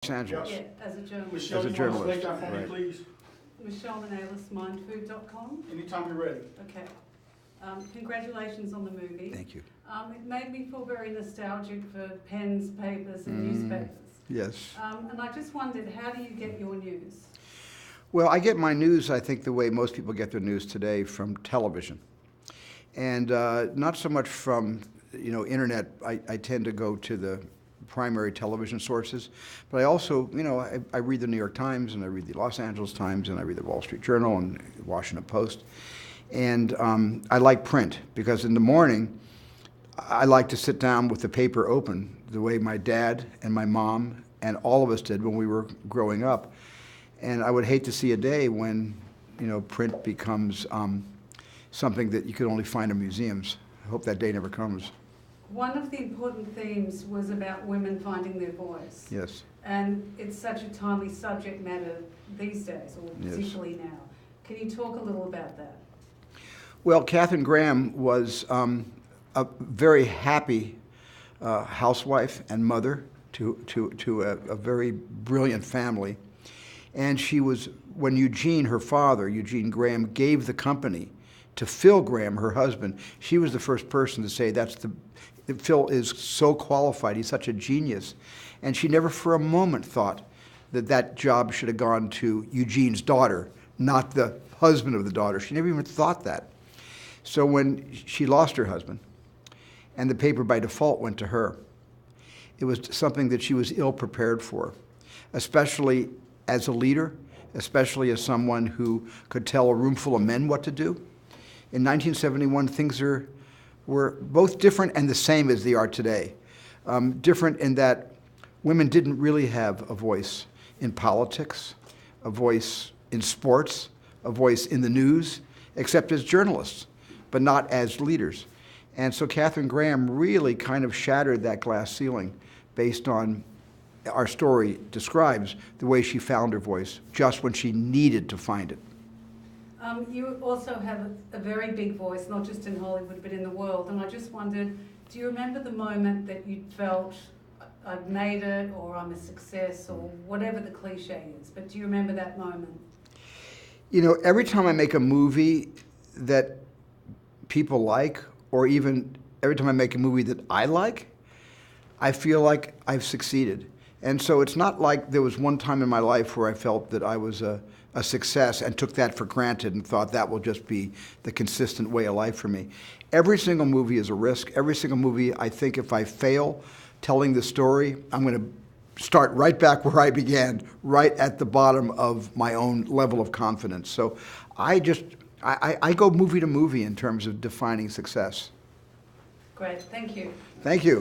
Los Angeles. Yeah, as a journalist. Michelle, As a you want to journalist, state that for me, right. please? Michelle Menalis, MiNDFOOD.com. Anytime you're ready. Okay. Congratulations on the movie. Thank you. It made me feel very nostalgic for pens, papers, and newspapers. Yes. And I just wondered, how do you get your news? Well, I get my news, I think, the way most people get their news today, from television. And not so much from, internet. I tend to go to the primary television sources. But I also, I read the New York Times, and I read the Los Angeles Times, and I read the Wall Street Journal and the Washington Post. And I like print, because in the morning, I like to sit down with the paper open, the way my dad and my mom and all of us did when we were growing up. And I would hate to see a day when, print becomes something that you could only find in museums. I hope that day never comes. One of the important themes was about women finding their voice. Yes. And it's such a timely subject matter these days, or Yes. particularly now. Can you talk a little about that? Well, Katharine Graham was a very happy housewife and mother to a very brilliant family. And she was, when Eugene, her father, Eugene Graham, gave the company to Phil Graham, her husband, she was the first person to say, Phil is so qualified, he's such a genius. And she never for a moment thought that that job should have gone to Eugene's daughter, not the husband of the daughter. She never even thought that. So when she lost her husband, and the paper by default went to her, it was something that she was ill prepared for, especially as a leader, especially as someone who could tell a room full of men what to do. In 1971, things were both different and the same as they are today. Different in that women didn't really have a voice in politics, a voice in sports, a voice in the news, except as journalists, but not as leaders. And so Katharine Graham really kind of shattered that glass ceiling based on our story describes the way she found her voice just when she needed to find it. You also have a very big voice, not just in Hollywood, but in the world. And I just wondered, do you remember the moment that you felt, I've made it, or I'm a success, or whatever the cliche is, but do you remember that moment? Every time I make a movie that people like, or even every time I make a movie that I like, I feel like I've succeeded. And so it's not like there was one time in my life where I felt that I was a success and took that for granted and thought that will just be the consistent way of life for me. Every single movie is a risk. Every single movie, I think if I fail telling the story, I'm going to start right back where I began, right at the bottom of my own level of confidence. So I go movie to movie in terms of defining success. Great, thank you. Thank you.